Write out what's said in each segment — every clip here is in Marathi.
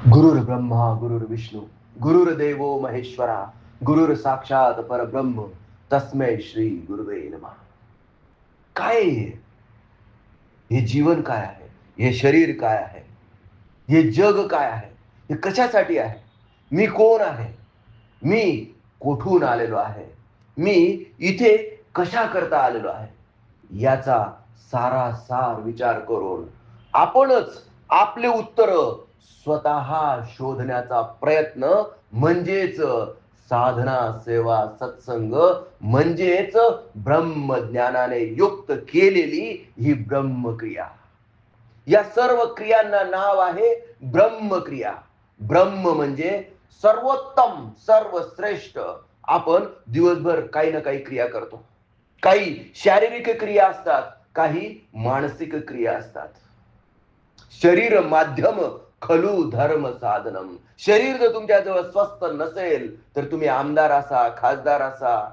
गुरुर्ब्रह्मा गुरुर्विष्णू गुरुर्देवो महेश्वरा गुरुर साक्षात परब्रह्म तस्मै श्री गुरुवे नमः. काय आहे हे जीवन काय आहे, हे शरीर काय आहे, हे जग काय आहे, हे कशासाठी आहे, मी कोण आहे, मी कोठून आलेलो आहे, मी इथे कशा करता आलेलो आहे, याचा सारासार विचार करून आपणच आपले उत्तर स्वतः शोधण्याचा प्रयत्न म्हणजेच साधना सेवा सत्संग म्हणजेच ब्रह्मज्ञानाने युक्त केलेली ही ब्रह्मक्रिया. या सर्व क्रियांना नाव आहे ब्रह्मक्रिया. ब्रह्म म्हणजे सर्वोत्तम सर्वश्रेष्ठ. आपण दिवसभर काही ना काही क्रिया करतो. काही शारीरिक क्रिया असतात, काही मानसिक क्रिया असतात. शरीर माध्यम खलू धर्म साधनम. शरीर जर तुमच्याजवळ स्वस्थ नसेल तर तुम्ही आमदार असा, खासदार असा,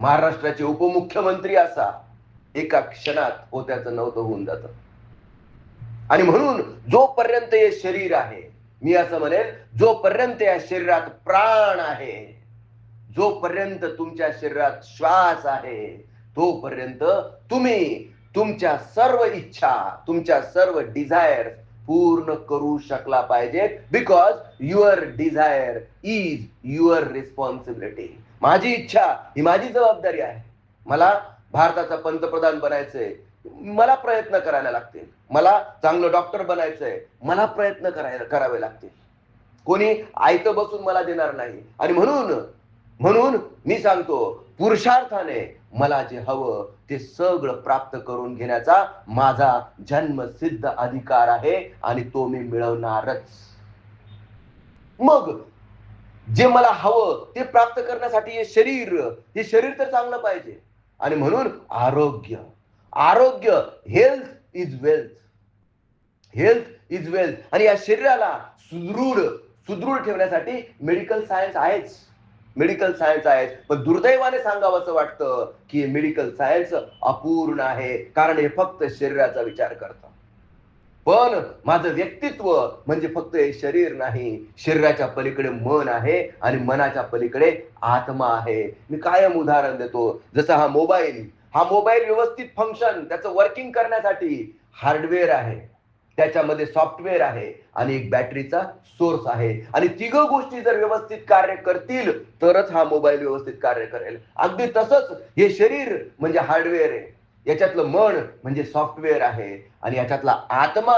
महाराष्ट्राचे उपमुख्यमंत्री असा, एका क्षणात होत्याचं नव्हतं होऊन जातं. आणि म्हणून जोपर्यंत हे शरीर आहे, मी असं म्हणेल, जोपर्यंत या शरीरात प्राण आहे, जोपर्यंत तुमच्या शरीरात श्वास आहे, तोपर्यंत तुम्ही तुमच्या सर्व इच्छा, तुमच्या सर्व डिझायर पूर्ण करू शकला पाहिजे. Because your desire is your responsibility. माझी इच्छा ही माझी जबाबदारी आहे. मला भारताचा पंतप्रधान बनायचंय, मला प्रयत्न करायला लागतील. मला चांगलं डॉक्टर बनायचंय, मला प्रयत्न करावे लागतील. कोणी आयतं बसून मला देणार नाही. आणि म्हणून मी सांगतो, पुरुषार्थाने मला जे हवं ते सगळं प्राप्त करून घेण्याचा माझा जन्मसिद्ध अधिकार आहे आणि तो मी मिळवणारच. मग जे मला हवं ते प्राप्त करण्यासाठी हे शरीर तर चांगलं पाहिजे. आणि म्हणून आरोग्य health is wealth. Health is wealth. आणि या शरीराला सुदृढ ठेवण्यासाठी मेडिकल सायन्स आहेच. पण दुर्दैवाने सांगावं असं वाटतं की मेडिकल सायन्स अपूर्ण आहे, कारण हे फक्त शरीराचा विचार करतं. पण माझं व्यक्तित्व म्हणजे फक्त हे शरीर नाही, शरीराच्या पलीकडे मन आहे आणि मनाच्या पलीकडे आत्मा आहे. मी कायम उदाहरण देतो, जसं हा मोबाईल व्यवस्थित फंक्शन त्याचं वर्किंग करण्यासाठी हार्डवेअर आहे, त्याच्यामध्ये सॉफ्टवेअर आहे आणि एक बॅटरीचा सोर्स आहे. आणि तिघ गोष्टी जर व्यवस्थित कार्य करतील तरच हा मोबाईल व्यवस्थित कार्य करेल. अगदी तसंच हे शरीर म्हणजे हार्डवेअर आहे, याच्यातलं मन म्हणजे सॉफ्टवेअर आहे आणि याच्यातला आत्मा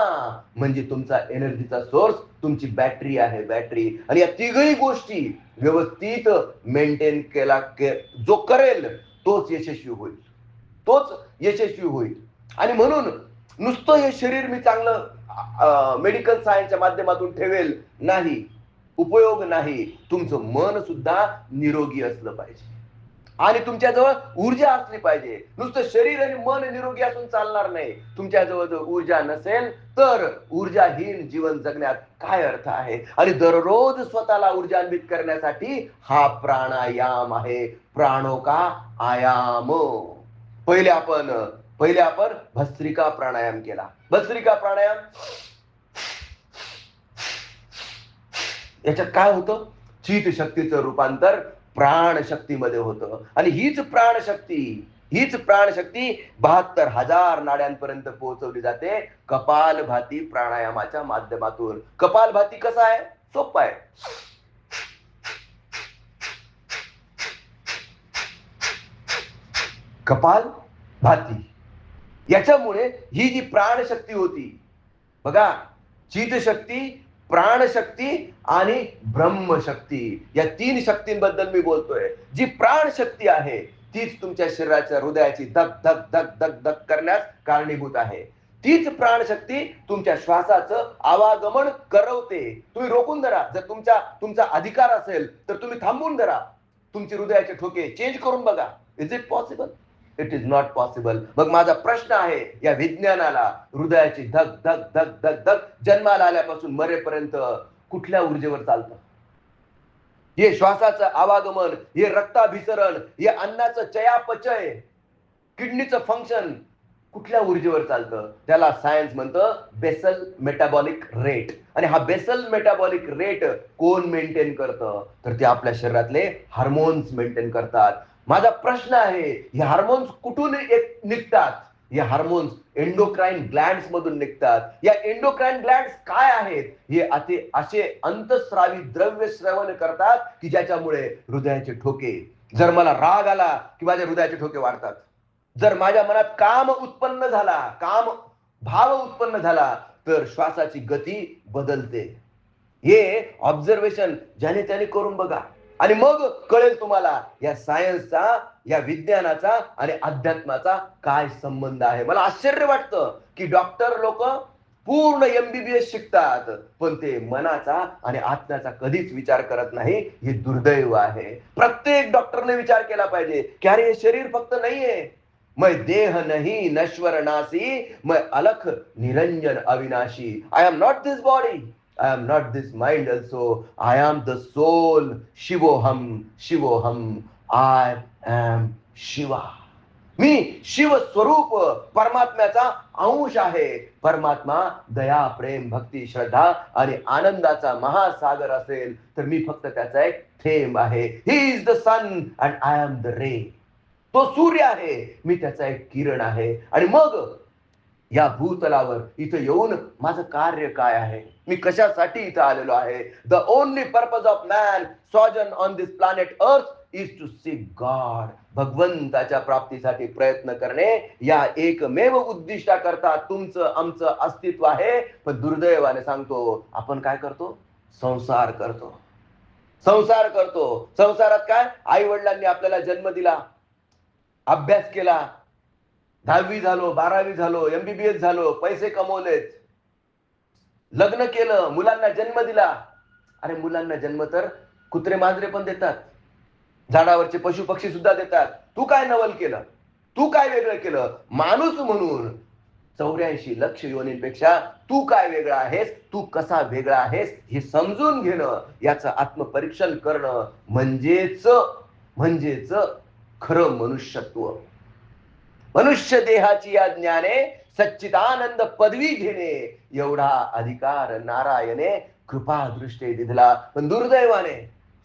म्हणजे तुमचा एनर्जीचा सोर्स, तुमची बॅटरी आहे, बॅटरी. आणि या तिघही गोष्टी व्यवस्थित मेंटेन केला जो करेल तोच यशस्वी होईल. आणि म्हणून नुसतं हे शरीर मी चांगलं मेडिकल सायन्सच्या माध्यमातून ठेवेल नाही, उपयोग नाही. तुमचं मन सुद्धा निरोगी असलं पाहिजे आणि तुमच्याजवळ ऊर्जा असली पाहिजे. नुसतं शरीर आणि मन निरोगी असून चालणार नाही. तुमच्याजवळ जर ऊर्जा नसेल तर ऊर्जाहीन जीवन जगण्यात काय अर्थ आहे. आणि दररोज स्वतःला ऊर्जान्वित करण्यासाठी हा प्राणायाम आहे. प्राणो का आयाम. पहिले आपण भस्त्रिका प्राणायाम केला. भस्त्रिका प्राणायाम याच्यात काय होतं, चित शक्तीचं रूपांतर प्राणशक्तीमध्ये होतं. आणि हीच प्राणशक्ती 72,000 नाड्यांपर्यंत पोहोचवली जाते कपालभाती प्राणायामाच्या माध्यमातून. कपालभाती कसा आहे, सोपा आहे. कपालभाती याच्यामुळे ही जी प्राणशक्ती होती बघा, चितशक्ती, प्राणशक्ती आणि ब्रह्मशक्ती, या 3 शक्तींबद्दल मी बोलतोय. जी प्राणशक्ती आहे तीच तुमच्या शरीराच्या हृदयाची धक धक धक धक धक करण्यास कारणीभूत आहे. तीच प्राणशक्ती तुमच्या श्वासाचं आवागमन करवते. तुम्ही रोखून धरा. जर तुमचा अधिकार असेल तर तुम्ही थांबून धरा. तुमचे हृदयाचे ठोके चेंज करून बघा. Is it possible? It is not possible. मग माझा प्रश्न आहे या विज्ञानाला, हृदयाची धक धक धक धक धक जन्माला आल्यापासून मरेपर्यंत कुठल्या ऊर्जेवर चालतं? हे श्वासाचं आवागमन, हे रक्ताभिसरण, हे अन्नाचं चयापचय, किडनीचं फंक्शन, कुठल्या ऊर्जेवर चालतं? त्याला सायन्स म्हणतं बेसल मेटाबॉलिक रेट. आणि हा बेसल मेटाबॉलिक रेट कोण मेंटेन करतं? तर ते आपल्या शरीरातले हार्मोन्स मेंटेन करतात. माझा प्रश्न आहे, हे हार्मोन्स कुठून निघतात? हे हार्मोन्स एंडोक्राइन ग्लँड्स मधून निघतात. या एंडोक्राइन ग्लँड्स काय आहेत? हे असे अंतस्रावी द्रव्य श्रवण करतात की ज्याच्यामुळे हृदयाचे ठोके, जर मला राग आला की माझ्या हृदयाचे ठोके वाढतात. जर माझ्या मनात काम उत्पन्न झाला, काम भाव उत्पन्न झाला, तर श्वासाची गती बदलते. हे ऑब्झर्वेशन ज्याने त्याने करून बघा आणि मग कळेल तुम्हाला या सायन्सचा, या विज्ञानाचा आणि अध्यात्माचा काय संबंध आहे. मला आश्चर्य वाटतं की डॉक्टर लोक पूर्ण MBBS शिकतात, पण ते मनाचा आणि आत्म्याचा कधीच विचार करत नाही. हे दुर्दैव आहे. प्रत्येक डॉक्टरने विचार केला पाहिजे की अरे हे शरीर फक्त नाहीये, मैं देह नहीं नश्वर नासी, मैं अलख निरंजन अविनाशी. I am not this body, I am not this mind also, I am the soul. शिवोहम शिवोहम, I am Shiva. मी शिव स्वरूप परमात्म्याचा अंश आहे. परमात्मा दया, प्रेम, भक्ती, श्रद्धा आणि आनंदाचा महासागर असेल तर मी फक्त त्याचा एक थेंब आहे. He is the sun and I am the ray. तो सूर्य आहे, मी त्याचा एक किरण आहे. आणि मग या भूतलावर इथं येऊन माझं कार्य काय आहे? मी कशासाठी इथं आलेलो आहे? The only purpose of man sojourn on this planet earth is to seek God. भगवंताच्या प्राप्तीसाठी प्रयत्न करणे या एकमेव उद्दिष्टाकरता तुमचं आमचं अस्तित्व आहे. पण दुर्दैवाने सांगतो, आपण काय करतो? संसार करतो. संसार करतो. संसारात काय? आई वडिलांनी आपल्याला जन्म दिला, अभ्यास केला, 10वी झालो, 12वी झालो, MBBS झालो, पैसे कमवलेत, लग्न केलं, मुलांना जन्म दिला. अरे मुलांना जन्म तर कुत्रे मांजरे पण देतात, झाडावरचे पशु पक्षी सुद्धा देतात. तू काय नवल केलं? तू काय वेगळं केलं? माणूस म्हणून 84 लक्ष योनींपेक्षा तू काय वेगळा आहेस, तू कसा वेगळा आहेस हे समजून घेणं, याचं आत्मपरीक्षण करणं म्हणजेच खरं मनुष्यत्व. मनुष्य देहाची या ज्ञाने सच्चिदानंद पदवी घेणे, एवढा अधिकार नारायणे कृपा दृष्टे दिधला. पण दुर्दैवाने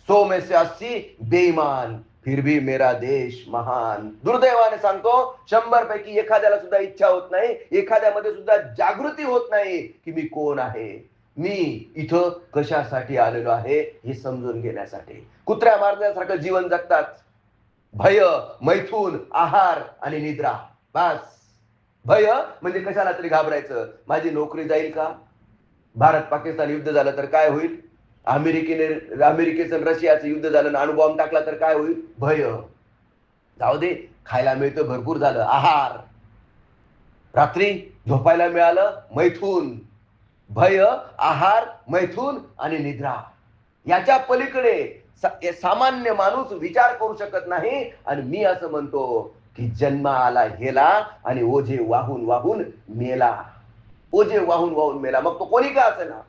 100 में से 80 बेईमान, फिर भी मेरा देश महान. दुर्दैवाने सांगतो, 100 पैकी एखाद्याला सुद्धा इच्छा होत नाही, एखाद्यामध्ये सुद्धा जागृती होत नाही की मी कोण आहे, मी इथं कशासाठी आलेलो आहे हे समजून घेण्यासाठी. कुत्र्या मारण्यासारखं जीवन जगतात. भय, मैथून, आहार आणि निद्रा. बस. भय म्हणजे कशाला तरी घाबरायचं. माझी नोकरी जाईल का? भारत पाकिस्तान युद्ध झालं तर काय होईल? अमेरिकेचं रशियाचं युद्ध झालं, अणुबॉम्ब टाकला तर काय होईल? भय. जाऊ दे, खायला मिळतं भरपूर झालं, आहार. रात्री झोपायला मिळालं, मैथून. भय, आहार, मैथून आणि निद्रा. याच्या पलीकडे सामान्य माणूस विचार करू शकत नाही. आणि मी असं म्हणतो की जन्म आला गेला आणि ओझे वाहून वाहून मेला. ओझे वाहून वाहून मेला, मग तो कोणी का असेना.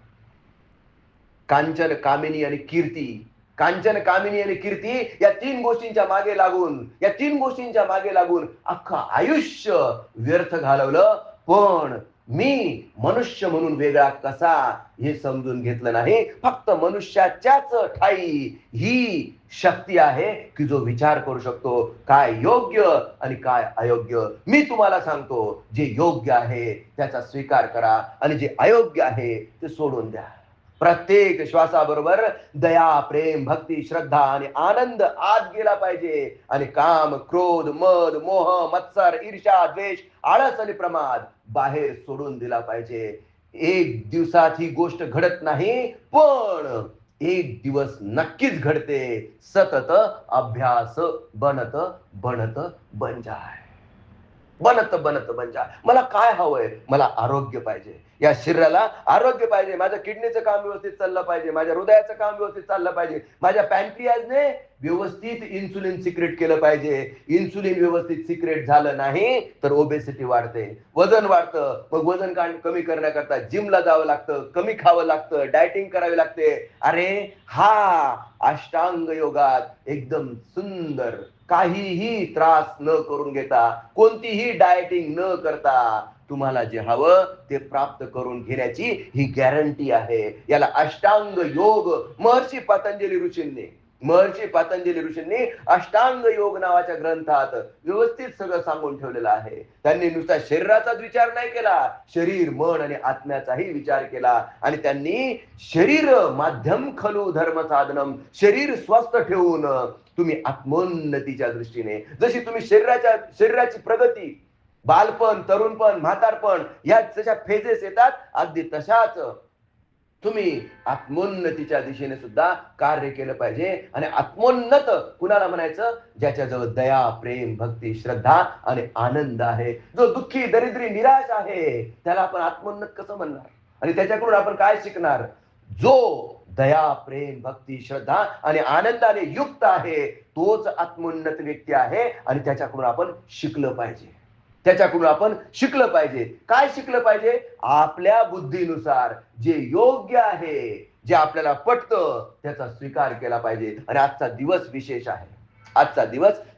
कांचन, कामिनी आणि कीर्ती. कांचन, कामिनी आणि कीर्ती या 3 गोष्टींच्या मागे लागून अख्खं आयुष्य व्यर्थ घालवलं. पण मी मनुष्य म्हणून वेगळा कसा हे समजून घेतलं नाही. फक्त मनुष्याच्याच ठाई ही शक्ती आहे की जो विचार करू शकतो काय योग्य आणि काय अयोग्य. मी तुम्हाला सांगतो, जे योग्य आहे त्याचा स्वीकार करा आणि जे अयोग्य आहे ते सोडून द्या. प्रत्येक श्वासाबरोबर दया, प्रेम, भक्ती, श्रद्धा आणि आनंद आत गेला पाहिजे. आणि काम, क्रोध, मद, मोह, मत्सर, ईर्ष्या, द्वेष, आळस आणि प्रमाद बाहेर सोडून दिला पाहिजे. एक दिवसात ही गोष्ट घडत नाही, पण एक दिवस नक्कीच घडते. सतत अभ्यास बनत बनत बन जाय. बनत बनत बन जाय. मला काय हवंय? मला आरोग्य पाहिजे. या शरीराला आरोग्य पाहिजे. माझ्या किडनीचं काम व्यवस्थित चाललं पाहिजे, माझ्या हृदयाचं काम व्यवस्थित चाललं पाहिजे, माझ्या पॅनक्रियाजने व्यवस्थित इन्सुलिन सिक्रेट केलं पाहिजे. इन्सुलिन व्यवस्थित सिक्रेट झालं नाही तर ओबेसिटी वाढते, वजन वाढतं. मग वजन कमी करण्याकरता जिमला जावं लागतं, कमी खावं लागतं, डायटिंग करावी लागते. अरे हा अष्टांग योगात एकदम सुंदर काहीही त्रास न करून घेता, कोणतीही डाएटिंग न करता तुम्हाला जे हवं ते प्राप्त करून घेण्याची ही गॅरंटी आहे. याला अष्टांग योग महर्षी पतंजली ऋषींनी अष्टांग योग नावाच्या ग्रंथात व्यवस्थित सगळं सांगून ठेवलेलं आहे. त्यांनी नुसता शरीराचाच विचार नाही केला, शरीर मन आणि आत्म्याचाही विचार केला. आणि त्यांनी शरीर माध्यम खलु धर्म साधनम, शरीर स्वस्थ ठेवून तुम्ही आत्मोन्नतीच्या दृष्टीने, जशी तुम्ही शरीराची प्रगती, बालपण, तरुणपण, म्हातारपण या जशा फेजेस येतात, अगदी तशाच तुम्ही आत्मोन्नतीच्या दिशेने सुद्धा कार्य केलं पाहिजे. आणि आत्मोन्नत कुणाला म्हणायचं? ज्याच्याजवळ दया, प्रेम, भक्ती, श्रद्धा आणि आनंद आहे. जो दुःखी, दरिद्री, निराश आहे, त्याला आपण आत्मोन्नत कसं म्हणणार? आणि त्याच्याकडून आपण काय शिकणार? जो दया, प्रेम, भक्ती, श्रद्धा आणि आनंदाने युक्त आहे, तोच आत्मोन्नत व्यक्ती आहे. आणि त्याच्याकडून आपण शिकलं पाहिजे. काय शिकलं पाहिजे? आपल्या बुद्धीनुसार जे योग्य आहे, जे आपल्याला पटतं, त्याचा स्वीकार केला पाहिजे. आणि आजचा दिवस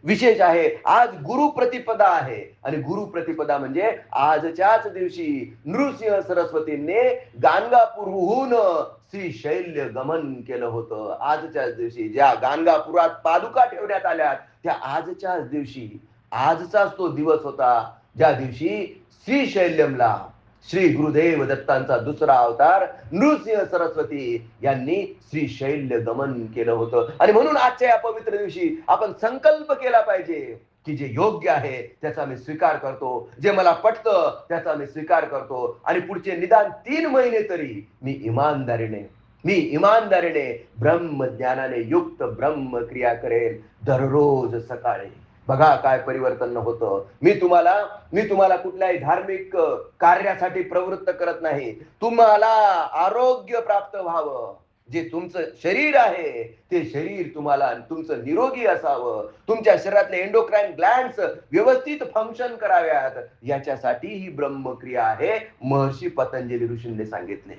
विशेष आहे. आज गुरुप्रतिपदा आहे. आणि गुरुप्रतिपदा म्हणजे आजच्याच दिवशी नृसिंह सरस्वतींनी गाणगापूरहून श्रीशैल्य गमन केलं होतं. आजच्याच दिवशी ज्या गाणगापुरात पादुका ठेवण्यात आल्या, त्या आजच्याच दिवशी, आजचाच तो दिवस होता ज्या दिवशी श्रीशैल्यमला श्री गुरुदेव दत्तांचा दुसरा अवतार नृसिंह सरस्वती यांनी श्रीशैल्य गमन केलं होतं. आणि म्हणून आजच्या या पवित्र दिवशी आपण संकल्प केला पाहिजे की जे योग्य आहे त्याचा मी स्वीकार करतो, जे मला पटतं त्याचा मी स्वीकार करतो. आणि पुढचे निदान 3 महिने तरी मी इमानदारीने ब्रह्मज्ञानाने युक्त ब्रह्मक्रिया करेल दररोज सकाळी. बघा काय परिवर्तन होतं. मी तुम्हाला कुठल्याही धार्मिक कार्यासाठी प्रवृत्त करत नाही. तुम्हाला आरोग्य प्राप्त व्हावं, जे तुमचं शरीर आहे ते शरीर तुम्हाला तुमचं निरोगी असावं, तुमच्या शरीरातले एंडोक्राइन ग्लँड्स व्यवस्थित फंक्शन कराव्यात, याच्यासाठी ही ब्रह्मक्रिया आहे, महर्षी पतंजली ऋषींनी सांगितले.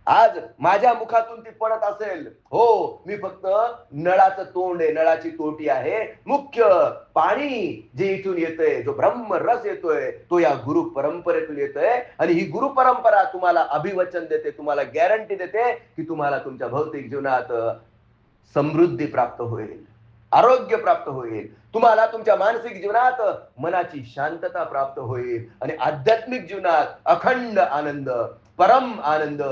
आज माझ्या मुखातून ती पडत असेल, हो, मी फक्त नळाचं तोंड आहे, नळाची तोटी आहे. मुख्य पाणी जे इथून येतंय, जो ब्रह्मरस येतोय, तो या गुरु परंपरेतून येतोय. आणि ही गुरु परंपरा तुम्हाला अभिवचन देते, तुम्हाला गॅरंटी देते की तुम्हाला तुमच्या भौतिक जीवनात समृद्धी प्राप्त होईल, आरोग्य प्राप्त होईल, तुम्हाला तुमच्या मानसिक जीवनात मनाची शांतता प्राप्त होईल, आणि आध्यात्मिक जीवनात अखंड आनंद, परम आनंद,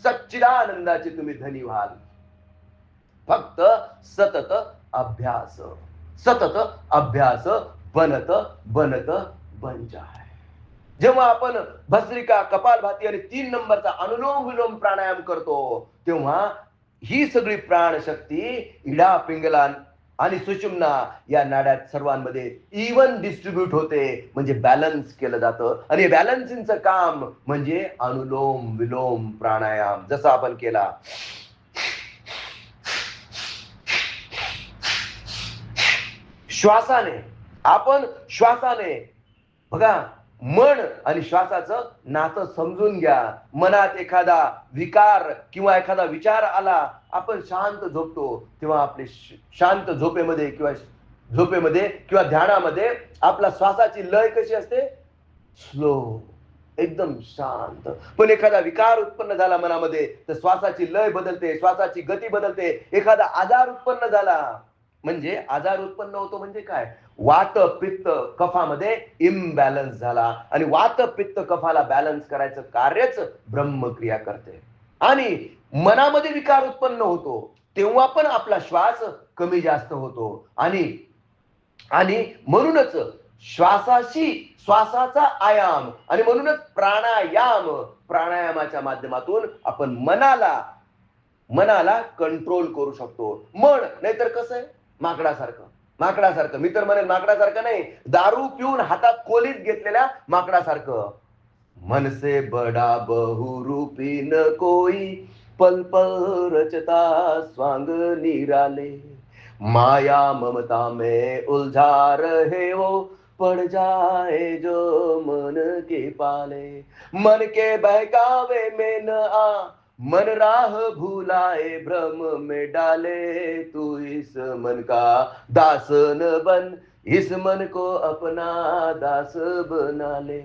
सच्चिदानंदाचे तुम्ही धनी व्हाल. फक्त सतत अभ्यास बनत बन जाय. जेव्हा आपण भस्त्रिका, कपालभाती आणि 3 नंबरचा अनुलोम विलोम प्राणायाम करतो, तेव्हा ही सगळी प्राणशक्ती इडा, पिंगला आणि सुषुम्ना या नाड्यात सर्वांमध्ये इवन डिस्ट्रीब्यूट होते, म्हणजे बॅलन्स केलं जातं. आणि बॅलन्सिंगचं काम म्हणजे अनुलोम विलोम प्राणायाम. जसा आपण केला, श्वासाने बघा, मन आणि श्वासाचं नातं समजून घ्या. मनात एखादा विकार किंवा एखादा विचार आला, आपण शांत झोपतो, तेव्हा आपले शांत झोपेमध्ये किंवा ध्यानामध्ये आपला श्वासाची लय कशी असते? स्लो, एकदम शांत. पण एखादा विकार उत्पन्न झाला मनामध्ये, तर श्वासाची लय बदलते, श्वासाची गती बदलते. एखादा आजार उत्पन्न झाला, म्हणजे आजार उत्पन्न होतो म्हणजे काय? वात पित्त कफामध्ये इम्बॅलन्स झाला, आणि वात पित्त कफाला बॅलन्स करायचं कार्यच ब्रह्मक्रिया करते. आणि मनामध्ये विकार उत्पन्न होतो, तेव्हा पण आपला श्वास कमी जास्त होतो. आणि म्हणूनच श्वासाचा आयाम, आणि म्हणूनच प्राणायामाच्या माध्यमातून आपण मनाला कंट्रोल करू शकतो. नाहीतर कसं आहे? माकडासारखं. मी तर म्हणेल माकडासारखं नाही, दारू पिऊन हातात कोलीत घेतलेल्या माकडासारखं. मन से बडा बहुरूपी न कोई, पल पल रचता स्वांग निराले, माया ममता में उलझा रहे हो, पड़ जाए जो मन के पाले, मन के बहकावे में न आ, मन राह भूलाए भ्रम में डाले, तू इस मन का दास न बन, इस मन को अपना दास बना ले.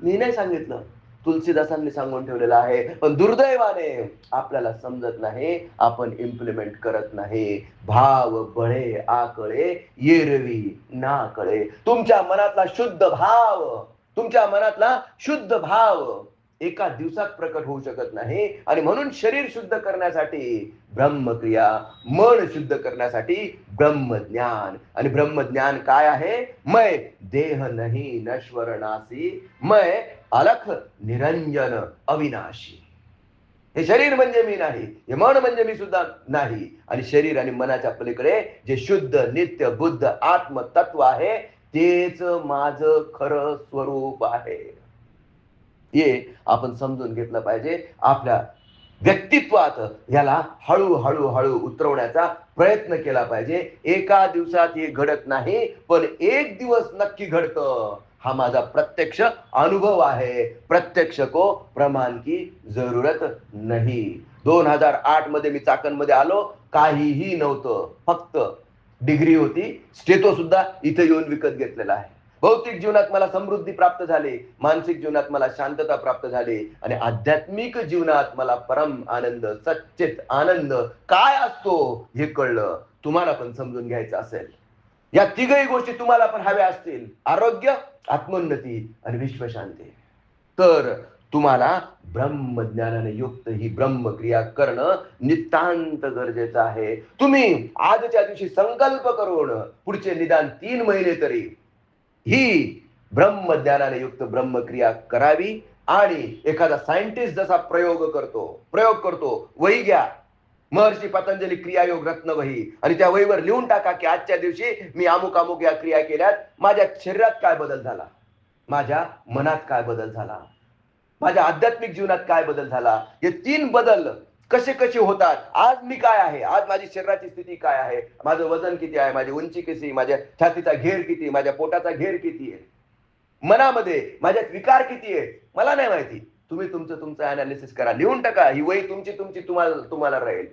मी नाही सांगितलं, तुलसीदासांनी सांगून ठेवलेलं आहे, पण दुर्दैवाने आपल्याला समजत नाही, आपण इम्प्लिमेंट करत नाही. भाव बळे आकळे, येरवी ना कळे. तुमच्या मनातला शुद्ध भाव, तुमच्या मनातला शुद्ध भाव एका दिवसात प्रकट होऊ शकत नाही. आणि म्हणून शरीर शुद्ध करण्यासाठी ब्रह्मक्रिया, मन शुद्ध करण्यासाठी ब्रह्मज्ञान. आणि ब्रह्मज्ञान काय आहे? मय देह नाही नश्वर नासी, मय अलख निरंजन अविनाशी. हे शरीर म्हणजे मी नाही, हे मन म्हणजे मी सुद्धा नाही. आणि शरीर आणि मनाच्या पलीकडे जे शुद्ध नित्य बुद्ध आत्मतत्व आहे, तेच माझं खरं स्वरूप आहे. हे आपण समजून घेतलं पाहिजे. आपल्या व्यक्तित्वात याला हळूहळू हळू उतरवण्याचा प्रयत्न केला पाहिजे. एका दिवसात हे घडत नाही, पण एक दिवस नक्की घडतं. हा माझा प्रत्यक्ष अनुभव आहे. प्रत्यक्ष को प्रमाण की जरूरत नाही. 2008 मध्ये मी चाकणमध्ये आलो, काहीही नव्हतं, फक्त डिग्री होती. स्टेटो सुद्धा इथे येऊन विकत घेतलेला आहे. भौतिक जीवनात मला समृद्धी प्राप्त झाली, मानसिक जीवनात मला शांतता प्राप्त झाली, आणि आध्यात्मिक जीवनात मला परम आनंद, सच्चित आनंद काय असतो हे कळलं. तुम्हाला पण समजून घ्यायचं असेल, या तिघही गोष्टी तुम्हाला पण हव्या असतील, आरोग्य, आत्मोन्नती आणि विश्वशांती, तर तुम्हाला ब्रह्मज्ञानाने युक्त ही ब्रह्मक्रिया करणं नितांत गरजेचं आहे. तुम्ही आजच्या दिवशी संकल्प करून पुढचे निदान 3 महिने तरी ही ब्रह्मज्ञानाने युक्त ब्रह्मक्रिया करावी. आणि एखादा सायंटिस्ट जसा प्रयोग करतो, वही घ्या, महर्षी पतंजली क्रियायोग रत्न वही, आणि त्या वहीवर लिहून टाका की आजच्या दिवशी मी अमुक अमुक या क्रिया केल्यात, माझ्या शरीरात काय बदल झाला, माझ्या मनात काय बदल झाला, माझ्या आध्यात्मिक जीवनात काय बदल झाला. हे 3 बदल कसे कसे होतात. आज मी काय आहे, आज माझी शरीराची स्थिती काय आहे, माझं वजन किती आहे, माझी उंची किती, माझ्या छातीचा घेर किती, माझ्या पोटाचा घेर किती आहे, मनामध्ये माझ्यात विकार किती आहे, मला नाही माहिती. तुम्ही तुमचं अनालिसिस करा, लिहून टाका. ही वही तुमची तुम्हाला राहील.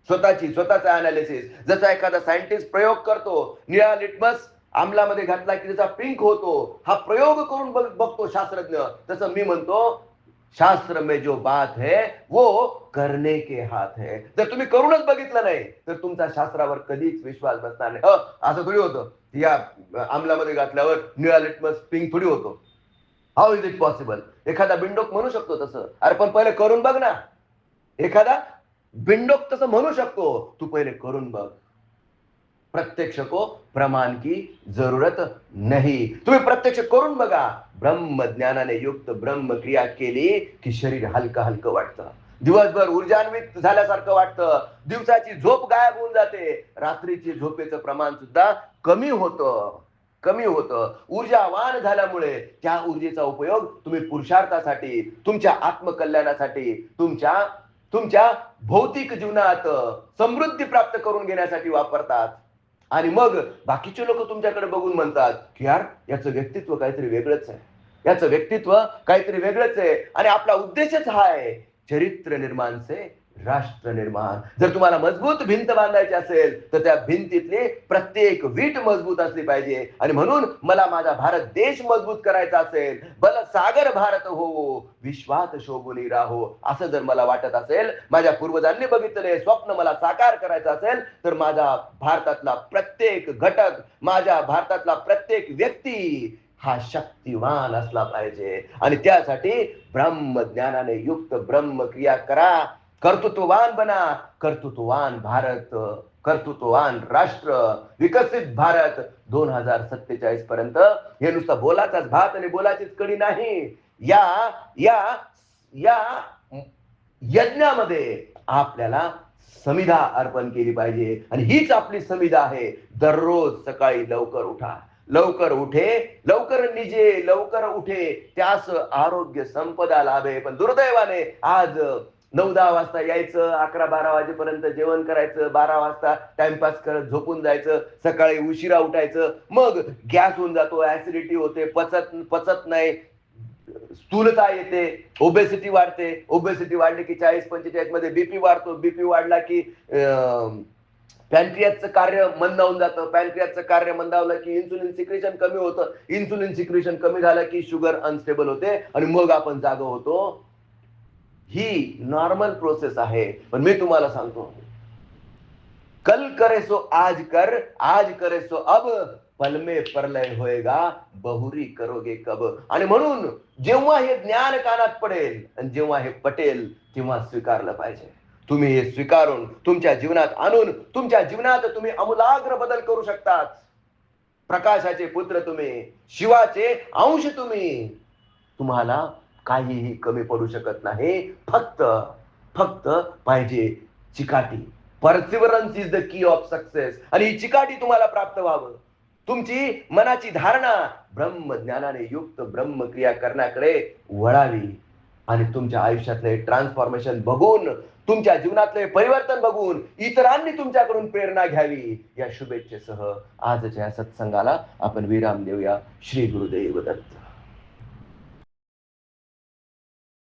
स्वतःचा अनालिसिस. जसा एखादा सायंटिस्ट प्रयोग करतो, निळा लिटमस आम्लामध्ये घातला की त्याचा पिंक होतो, हा प्रयोग करून बघतो शास्त्रज्ञ, तसं मी म्हणतो शास्त्र में जो बात है वो करने के हाथ है. जर तुम्ही करूनच बघितलं नाही तर तुमचा शास्त्रावर कधीच विश्वास बसणार नाही. असं थोडी होतं, या आम्लामध्ये घातल्यावर निळा लिटमस पिंक थोडी होतो. How is it possible? एखादा बिंडोक म्हणू शकतो तसं. अरे पण पहिले करून बघ ना. एखादा बिंडोक तसं म्हणू शकतो, तू पहिले करून बघ. प्रत्यक्ष को प्रमाण की जरूरत नाही. तुम्ही प्रत्यक्ष करून बघा. ब्रह्मज्ञानाने युक्त ब्रह्मक्रिया केली की शरीर हलकं हलकं वाटतं, दिवसभर ऊर्जान्वित झाल्यासारखं वाटतं, दिवसाची झोप गायब होऊन जाते, रात्रीची झोपेचं प्रमाण सुद्धा कमी होतं. ऊर्जावान झाल्यामुळे त्या ऊर्जेचा उपयोग तुम्ही पुरुषार्थासाठी, तुमच्या आत्मकल्याणासाठी, तुमच्या भौतिक जीवनात समृद्धी प्राप्त करून घेण्यासाठी वापरतात. आणि मग बाकीचे लोक तुमच्याकडे बघून म्हणतात की यार, याचं व्यक्तित्व काहीतरी वेगळंच आहे, आणि आपला उद्देशच हा आहे, चरित्र निर्माण से राष्ट्र निर्माण. जर तुम्हाला मजबूत भिंत बांधायची असेल तर त्या भिंतीतली प्रत्येक वीट मजबूत असली पाहिजे. आणि म्हणून मला माझा भारत देश मजबूत करायचा असेल, बल सागर भारत हो, विश्वात शोभुनी राहो, असं जर मला वाटत असेल, माझ्या पूर्वजांनी बघितलेले स्वप्न मला साकार करायचं असेल, तर माझा भारतातला प्रत्येक घटक, माझ्या भारतातला प्रत्येक व्यक्ती हा शक्तिवान असला पाहिजे. आणि त्यासाठी ब्रह्मज्ञानाने युक्त ब्रह्मक्रिया करा. कर्तृत्ववान बना. कर्तृत्ववान भारत, कर्तृत्ववान राष्ट्र, विकसित भारत 2047 पर्यंत. हे नुसतं बोलाचाच भात आणि बोलाचीच कडी नाही. या यज्ञामध्ये आपल्याला समिधा अर्पण केली पाहिजे. आणि हीच आपली समिधा आहे. दररोज सकाळी लवकर उठा, लवकर उठे, लवकर निजे, लवकर उठे, त्यास आरोग्य संपदा लाभे. पण दुर्दैवाने आज 9-10 वाजता यायचं, 11-12 वाजेपर्यंत जेवण करायचं, 12 वाजता टाइमपास करत झोपून जायचं, सकाळी उशिरा उठायचं, मग गॅस होऊन जातो, ऍसिडिटी होते, पचत नाही, स्थूलता येते, ओबेसिटी वाढते, ओबेसिटी वाढली की 40-45 मध्ये बीपी वाढतो, बीपी वाढला की पॅनक्रियाचं कार्य मंदावून जातं, पॅनक्रियाचं कार्य मंदावलं की इन्सुलिन सिक्रेशन कमी होतं, इन्सुलिन सिक्रेशन कमी झालं की शुगर अनस्टेबल होते आणि मग आपण जागा होतो. ही नॉर्मल प्रोसेस आहे. पण मी तुम्हाला सांगतो, कल करे सो आज कर, आज करे सो अब, पल में प्रलय होएगा, बहुरी करोगे कब. आणि म्हणून जेव्हा हे ज्ञान कानात पडेल आणि जेव्हा हे पटेल तेव्हा स्वीकारलं पाहिजे. तुम्ही हे स्वीकारून तुमच्या जीवनात आणून तुमच्या जीवनात तुम्ही आमूलाग्र बदल करू शकतात. प्रकाशाचे पुत्र तुम्ही, शिवाचे अंश तुम्ही. तुम्हाला काहीही कमी पडू शकत नाही. फक्त फक्त पाहिजे चिकाटी. Perseverance is the key of success. आणि ही चिकाटी तुम्हाला प्राप्त व्हावं. तुमची मनाची धारणा ब्रह्मज्ञानाने युक्त ब्रह्मक्रिया करण्याकडे वळावी आणि तुमच्या आयुष्यातले ट्रान्सफॉर्मेशन बघून, तुमच्या जीवनातले परिवर्तन बघून इतरांनी तुमच्याकडून प्रेरणा घ्यावी. या शुभेच्छेसह आजच्या या सत्संगाला आपण विराम देऊया. श्री गुरुदेव दत्त.